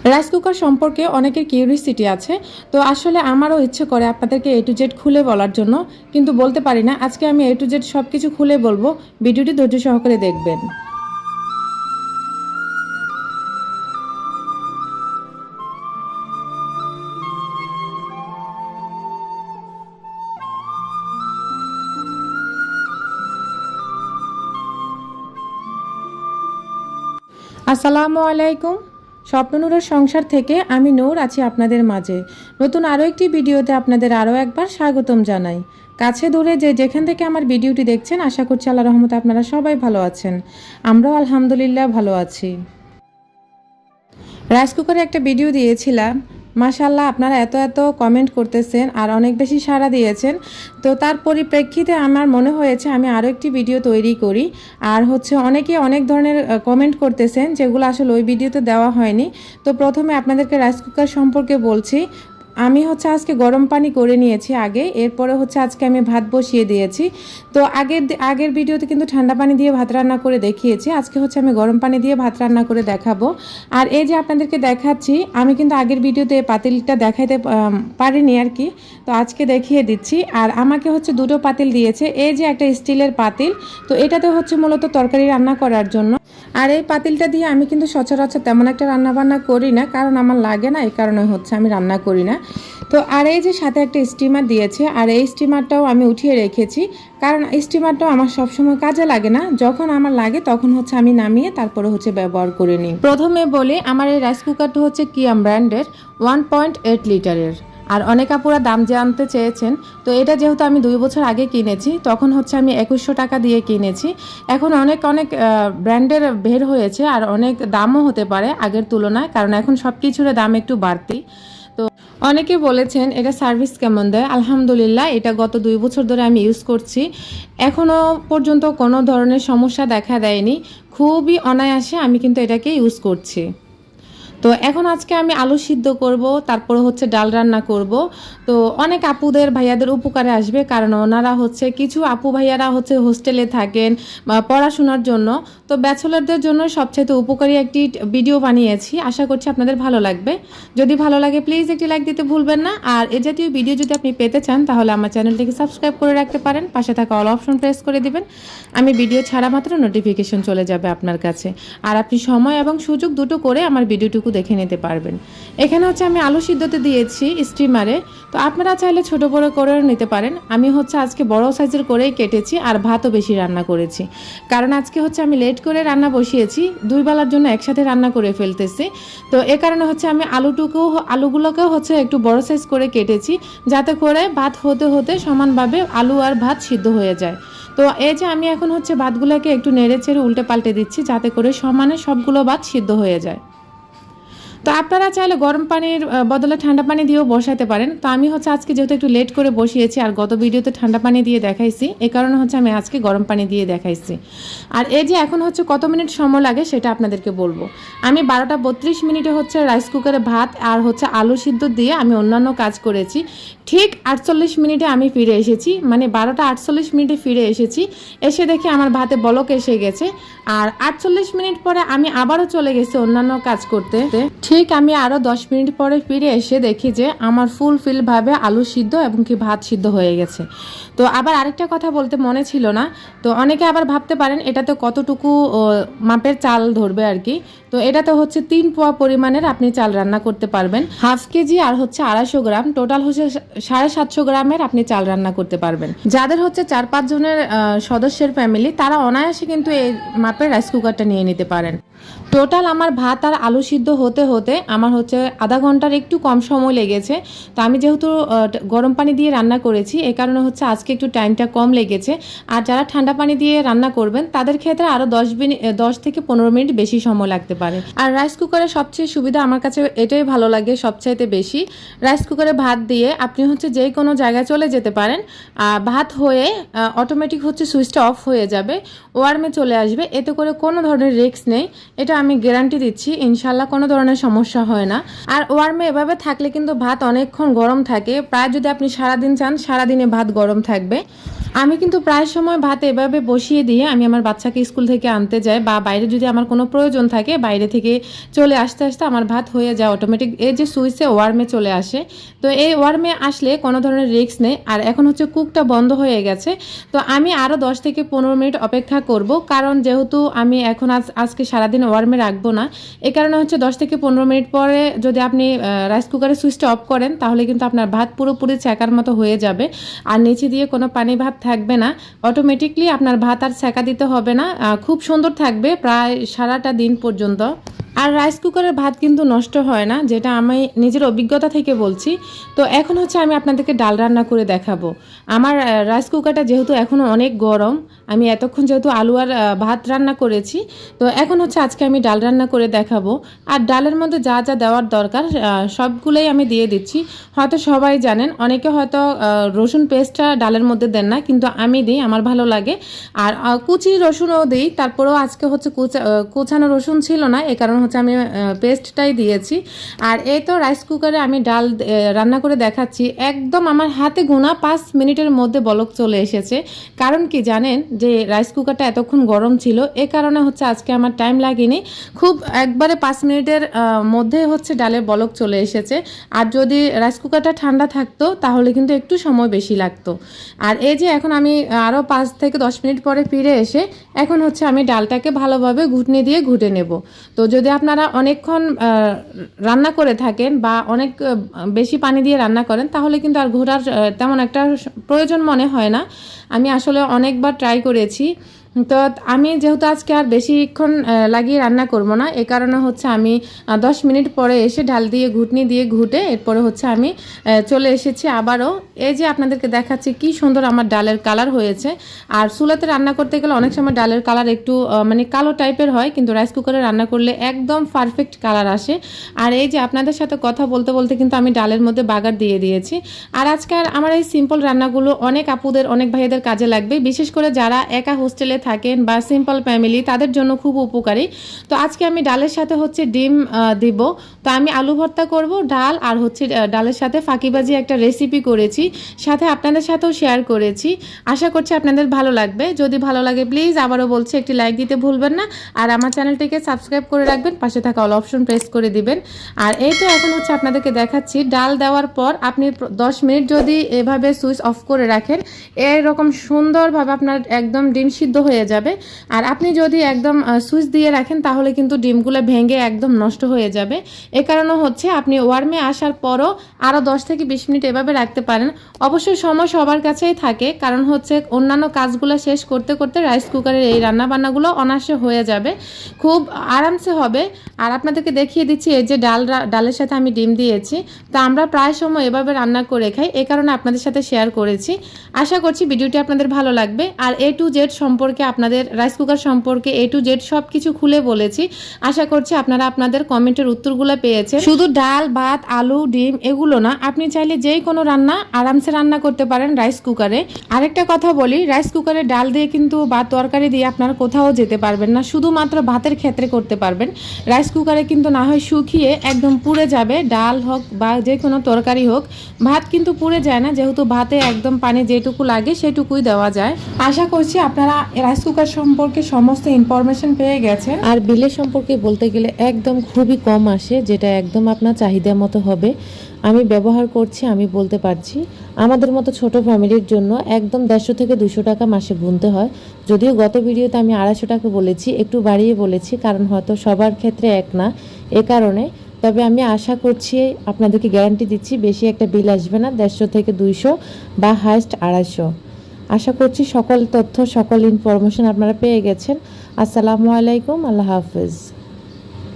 Rice cooker সম্পর্কে অনেকের curiosity আছে। তো আসলে আমারও ইচ্ছে করে আপনাদেরকে A to Z খুলে বলার জন্য, কিন্তু বলতে পারি না। আজকে আমি A to Z সব কিছু খুলে বলবো, ভিডিওটি ধৈর্য সহকারে দেখবেন। আসসালামু আলাইকুম। স্বপ্ননূরের সংসার থেকে আমি নূর আছি আপনাদের মাঝে। নতুন আরও একটি ভিডিওতে আপনাদের আরও একবার স্বাগতম জানাই। কাছে দূরে যে যেখান থেকে আমার ভিডিওটি দেখছেন, আশা করছি আল্লাহর রহমতে আপনারা সবাই ভালো আছেন। আমরাও আলহামদুলিল্লাহ ভালো আছি। রাইস কুকারে একটা ভিডিও দিয়েছিলাম, মাশাআল্লাহ আপনারা এত এত কমেন্ট করতেছেন আর অনেক বেশি সাড়া দিয়েছেন। তো তার পরিপ্রেক্ষিতে আমার মনে হয়েছে আমি আরও একটি ভিডিও তৈরি করি। আর অনেকে অনেক ধরনের কমেন্ট করতেছেন যেগুলো আসলে ওই ভিডিওতে দেওয়া হয়নি। তো প্রথমে আপনাদেরকে রাইস কুকার সম্পর্কে বলছি। আমি আজকে গরম পানি করে নিয়েছি আগে, এরপরে আজকে আমি ভাত বসিয়ে দিয়েছি। তো আগের ভিডিওতে কিন্তু ঠান্ডা পানি দিয়ে ভাত রান্না করে দেখিয়েছি। আজকে আমি গরম পানি দিয়ে ভাত রান্না করে দেখাবো। আর এই যে আপনাদেরকে দেখাচ্ছি, আমি কিন্তু আগের ভিডিওতে পাতিলটা দেখাইতে পারিনি আর কি। তো আজকে দেখিয়ে দিচ্ছি। আর আমাকে দুটো পাতিল দিয়েছে। এই যে একটা স্টিলের পাতিল, তো এটাতে মূলত তরকারি রান্না করার জন্য। আর এই পাতিলটা দিয়ে আমি কিন্তু সচরাচর তেমন একটা রান্না বান্না করি না, কারণ আমার লাগে না, এই কারণে আমি রান্না করি না। তো আর এই যে সাথে একটা স্টিমার দিয়েছে, আর এই স্টিমারটাও আমি উঠিয়ে রেখেছি, কারণ স্টিমারটাও আমার সবসময় কাজে লাগে না। যখন আমার লাগে তখন আমি নামিয়ে তারপরে ব্যবহার করে নিই। প্রথমে বলি, আমার এই রাইস কুকারটা কিয়াম ব্র্যান্ডের 1.8 লিটারের। আর অনেক আপুরা দাম জানতে চেয়েছেন। তো এটা যেহেতু আমি 2 বছর আগে কিনেছি, তখন আমি 2100 টাকা দিয়ে কিনেছি। এখন অনেক অনেক ব্র্যান্ডের বের হয়েছে, আর অনেক দামও হতে পারে আগের তুলনায়, কারণ এখন সব কিছুর দাম একটু বাড়তি। তো অনেকে বলেছেন এটা সার্ভিস কেমন দেয়। আলহামদুলিল্লাহ, এটা গত 2 বছর ধরে আমি ইউজ করছি, এখনও পর্যন্ত কোনো ধরনের সমস্যা দেখা দেয়নি। খুবই অনায়াসে আমি কিন্তু এটাকে ইউজ করছি। তো এখন আজকে আমি আলু সিদ্ধ করব, তারপরে ডাল রান্না করব। তো অনেক আপুদের ভাইয়াদের উপকারে আসবে, কারণ ওনারা কিছু আপু ভাইয়ারা হোস্টেলে থাকেন বা পড়াশোনার জন্য। তো ব্যাচেলরদের জন্য সবচেয়ে উপকারী একটি ভিডিও বানিয়েছি, আশা করছি আপনাদের ভালো লাগবে। যদি ভালো লাগে প্লিজ একটি লাইক দিতে ভুলবেন না। আর এ জাতীয় ভিডিও যদি আপনি পেতে চান, তাহলে আমার চ্যানেলটিকে সাবস্ক্রাইব করে রাখতে পারেন, পাশে থাকা অল অপশন প্রেস করে দিবেন। আমি ভিডিও ছাড়া মাত্র নোটিফিকেশন চলে যাবে আপনার কাছে, আর আপনি সময় এবং সুযোগ দুটো করে আমার ভিডিওটুকু দেখে নিতে পারবেন। এখানে আমি আলু সিদ্ধতে দিয়েছি স্টিমারে। তো আপনারা চাইলে ছোট বড় করেও নিতে পারেন। আমি আজকে বড় সাইজের করেই কেটেছি, আর ভাতও বেশি রান্না করেছি, কারণ আজকে আমি লেট করে রান্না বসিয়েছি, 2 বেলার জন্য একসাথে রান্না করে ফেলতেছি। তো এ কারণে আলুগুলোকেও একটু বড় সাইজ করে কেটেছি, যাতে করে ভাত হতে হতে সমানভাবে আলু আর ভাত সিদ্ধ হয়ে যায়। তো এই যে আমি এখন ভাতগুলোকে একটু নেড়ে চেড়ে উল্টে পাল্টে দিচ্ছি, যাতে করে সমানে সবগুলো ভাত সিদ্ধ হয়ে যায়। তো আপনারা চাইলে গরম পানির বদলে ঠান্ডা পানি দিয়েও বসাতে পারেন। তো আমি আজকে যেহেতু একটু লেট করে বসিয়েছি, আর গত ভিডিওতে ঠান্ডা পানি দিয়ে দেখাইছি, এই কারণে আমি আজকে গরম পানি দিয়ে দেখাইছি। আর এই যে এখন কত মিনিট সময় লাগে সেটা আপনাদেরকে বলবো। আমি 12টা 32 মিনিটে রাইস কুকারে ভাত আর আলু সিদ্ধ দিয়ে আমি অন্যান্য কাজ করেছি। ঠিক 48 মিনিটে আমি ফিরে এসেছি, মানে 12টা 48 মিনিটে ফিরে এসেছি। এসে দেখি আমার ভাতে বলক এসে গেছে। আর 48 মিনিট পরে আমি আবারও চলে গেছি অন্যান্য কাজ করতে। ঠিক আমি আরও 10 মিনিট পরে ফিরে এসে দেখি যে আমার ফুলফিলভাবে আলু সিদ্ধ এবং ভাত সিদ্ধ হয়ে গেছে। তো আবার আরেকটা কথা বলতে মনে ছিল না। তো অনেকে আবার ভাবতে পারেন এটাতে কতটুকু মাপের চাল ধরবে আর কি। তো এটাতে 3 পোয়া পরিমাণের আপনি চাল রান্না করতে পারবেন। হাফ কেজি আর 250 গ্রাম, টোটাল 750 গ্রামের আপনি চাল রান্না করতে পারবেন। যাদের 4-5 জনের সদস্যের ফ্যামিলি, তারা অনায়াসে কিন্তু এই মাপের রাইস কুকারটা নিয়ে নিতে পারেন। টোটাল আমার ভাত আর আলু সিদ্ধ হতে হতে আমার আধা ঘন্টার একটু কম সময় লেগেছে। তো আমি যেহেতু গরম পানি দিয়ে রান্না করেছি, এই কারণে আজকে একটু টাইমটা কম লেগেছে। আর যারা ঠান্ডা পানি দিয়ে রান্না করবেন, তাদের ক্ষেত্রে আরও 10 থেকে 15 মিনিট বেশি সময় লাগতে পারে। আর রাইস কুকারের সবচেয়ে সুবিধা আমার কাছে এটাই ভালো লাগে সবচাইতে বেশি। রাইস কুকারে ভাত দিয়ে আপনি যে কোনো জায়গায় চলে যেতে পারেন। ভাত হয়ে অটোমেটিক সুইচটা অফ হয়ে যাবে, ওয়ার্মে চলে আসবে। এতে করে কোনো ধরনের রিস্ক নেই, এটা আমি গ্যারান্টি দিচ্ছি। ইনশাল্লাহ কোনো ধরনের সমস্যা হয় না। আর ওয়ার্মে এভাবে থাকলে কিন্তু ভাত অনেকক্ষণ গরম থাকে, প্রায় যদি আপনি সারাদিন চান সারাদিনে ভাত গরম থাকবে। আমি কিন্তু প্রায় সময় ভাত এভাবে বসিয়ে দিয়ে আমি আমার বাচ্চাকে স্কুল থেকে আনতে যাই, বা বাইরে যদি আমার কোনো প্রয়োজন থাকে বাইরে থেকে চলে আসতে আসতে আমার ভাত হয়ে যায় অটোমেটিক। এই যে সুইচে ওয়ার্মে চলে আসে, তো এই ওয়ার্মে আসলে কোনো ধরনের রিস্ক নেই। আর এখন হচ্ছে কুকটা বন্ধ হয়ে গেছে, তো আমি আরও 10 থেকে 15 মিনিট অপেক্ষা করব, কারণ যেহেতু আমি এখন আজকে সারাদিন ওয়ার্মে রাখবো না, এই কারণে হচ্ছে 10 থেকে 15 মিনিট পরে যদি আপনি রাইস কুকারের সুইচটা অফ করেন তাহলে কিন্তু আপনার ভাত পুরোপুরি ছ্যাঁকার মতো হয়ে যাবে, আর নিচে দিয়ে কোনো পানি ভাব থাকবে না। অটোমেটিকলি আপনার ভাত আর ছ্যাঁকা দিতে হবে না, খুব সুন্দর থাকবে প্রায় সারাটা দিন পর্যন্ত। আর রাইস কুকারের ভাত কিন্তু নষ্ট হয় না, যেটা আমি নিজের অভিজ্ঞতা থেকে বলছি। তো এখন হচ্ছে আমি আপনাদেরকে ডাল রান্না করে দেখাবো। আমার রাইস কুকারটা যেহেতু এখনও অনেক গরম, আমি এতক্ষণ যেহেতু আলু আর ভাত রান্না করেছি, তো এখন হচ্ছে আজকে আমি ডাল রান্না করে দেখাবো। আর ডালের মধ্যে যা যা দেওয়ার দরকার সবগুলোই আমি দিয়ে দিচ্ছি। হয়তো সবাই জানেন, অনেকে হয়তো রসুন পেস্টটা ডালের মধ্যে দেন না, কিন্তু আমি দিই, আমার ভালো লাগে। আর কুচি রসুনও দিই, তারপরেও আজকে হচ্ছে কুচানো রসুন ছিল না, এ কারণে হচ্ছে আমি পেস্টটাই দিয়েছি। আর এই তো রাইস কুকারে আমি ডাল রান্না করে দেখাচ্ছি, একদম আমার হাতে গোনা 5 মিনিটের মধ্যে বলক চলে এসেছে। কারণ কি জানেন, যে রাইস কুকারটা এতক্ষণ গরম ছিল, এ কারণে হচ্ছে আজকে আমার টাইম লাগেনি, খুব একবারে 5 মিনিটের মধ্যে হচ্ছে ডালের বলক চলে এসেছে। আর যদি রাইস কুকারটা ঠান্ডা থাকতো তাহলে কিন্তু একটু সময় বেশি লাগতো। আর এই যে এখন আমি আরও 5 থেকে 10 মিনিট পরে ফিরে এসে এখন হচ্ছে আমি ডালটাকে ভালোভাবে ঘুটনি দিয়ে ঘুটে নেব। তো যদি আপনারা অনেকক্ষণ রান্না করে থাকেন বা অনেক বেশি পানি দিয়ে রান্না করেন তাহলে কিন্তু আর ঘোটার তেমন একটা প্রয়োজন মনে হয় না। আমি আসলে অনেকবার ট্রাই করেছি, তো আমি যেহেতু আজকে আর বেশিক্ষণ লাগিয়ে রান্না করব না, এ কারণে হচ্ছে আমি 10 মিনিট পরে এসে ঢাল দিয়ে ঘুটনি দিয়ে ঘুটে এরপরে হচ্ছে আমি চলে এসেছি আবারও। এই যে আপনাদেরকে দেখাচ্ছি কি সুন্দর আমার ডালের কালার হয়েছে। আর চুলাতে রান্না করতে গেলে অনেক সময় ডালের কালার একটু মানে কালো টাইপের হয়, কিন্তু রাইস কুকারে রান্না করলে একদম পারফেক্ট কালার আসে। আর এই যে আপনাদের সাথে কথা বলতে বলতে কিন্তু আমি ডালের মধ্যে বাগার দিয়ে দিয়েছি। আর আজকাল আমার এই সিম্পল রান্নাগুলো অনেক আপুদের অনেক ভাইদের কাজে লাগবে, বিশেষ করে যারা একা হোস্টেলে থাকেন বা সিম্পল ফ্যামিলি, তাদের জন্য খুব উপকারী। তো আজকে আমি ডালের সাথে হচ্ছে ডিম দিব। তো আমি আলু ভর্তা করব, ডাল আর হচ্ছে ডালের সাথে ফাঁকিবাজি একটা রেসিপি করেছি, সাথে আপনাদের সাথেও শেয়ার করেছি। আশা করছি আপনাদের ভালো লাগবে। যদি ভালো লাগে প্লিজ আবারও বলছি একটি লাইক দিতে ভুলবেন না, আর আমার চ্যানেলটিকে সাবস্ক্রাইব করে রাখবেন, পাশে থাকা অল অপশন প্রেস করে দিবেন। আর এই তো এখন হচ্ছে আপনাদেরকে দেখাচ্ছি ডাল দেওয়ার পর আপনি 10 মিনিট যদি এভাবে সুইচ অফ করে রাখেন, এরকম সুন্দরভাবে আপনার একদম ডিম সিদ্ধ হয়ে যাবে। আর আপনি যদি একদম সুইচ দিয়ে রাখেন তাহলে কিন্তু ডিমগুলো ভেঙে একদম নষ্ট হয়ে যাবে। এ কারণে হচ্ছে আপনি ওয়ার্মে আসার পরও আরও 10 থেকে 20 মিনিট এভাবে রাখতে পারেন। অবশ্যই সময় সবার কাছেই থাকে, কারণ হচ্ছে অন্যান্য কাজগুলো শেষ করতে করতে রাইস কুকারের এই রান্নাবান্নাগুলো অনায়াসে হয়ে যাবে, খুব আরামসে হবে। আর আপনাদেরকে দেখিয়ে দিচ্ছি এই যে ডালের সাথে আমি ডিম দিয়েছি। তো আমরা প্রায় সময় এভাবে রান্না করে খাই, এ কারণে আপনাদের সাথে শেয়ার করেছি। আশা করছি ভিডিওটি আপনাদের ভালো লাগবে। আর A to Z সম্পর্কে, আপনাদের রাইস কুকার সম্পর্কে A to Z সব কিছু খুলে বলেছি। আশা করছি আপনারা আপনাদের কমেন্টের উত্তরগুলো পেয়েছেন। শুধু ডাল ভাত আলু ডিম এগুলো না, আপনি চাইলে যেই কোনো রান্না আরামসে রান্না করতে পারেন রাইস কুকারে। আরেকটা কথা বলি, রাইস কুকারে ডাল দিয়ে কিন্তু বা তরকারি দিয়ে আপনারা কোথাও যেতে পারবেন না, শুধুমাত্র ভাতের ক্ষেত্রে করতে পারবেন। রাইস কুকারে কিন্তু না হয় শুকিয়ে একদম পুড়ে যাবে, ডাল হোক বা যে কোনো তরকারি হোক, ভাত কিন্তু পুড়ে যায় না, যেহেতু ভাতে একদম পানি যেটুকু লাগে সেটুকুই দেওয়া যায়। আশা করছি আপনারা রাইস কুকার সম্পর্কে সমস্ত ইনফরমেশন পেয়ে গেছেন। আর বিলের সম্পর্কে বলতে গেলে একদম খুবই কম আসে, যেটা একদম আপনার চাহিদা মতো হবে। আমি ব্যবহার করছি, আমি বলতে পারছি আমাদের মতো ছোট ফ্যামিলির জন্য একদম 150 থেকে 200 টাকা মাসে গুনতে হয়। যদিও গত ভিডিওতে আমি 250 টাকা বলেছি, একটু বাড়িয়ে বলেছি, কারণ হয়তো সবার ক্ষেত্রে এক না, এ কারণে। তবে আমি আশা করছি, আপনাদেরকে গ্যারান্টি দিচ্ছি, বেশি একটা বিল আসবে না, 150 থেকে 200 বা হাইস্ট 250। আশা করছি সকল তথ্য সকল ইনফরমেশন আপনারা পেয়ে গেছেন। আসসালামু আলাইকুম, আল্লাহ হাফেজ।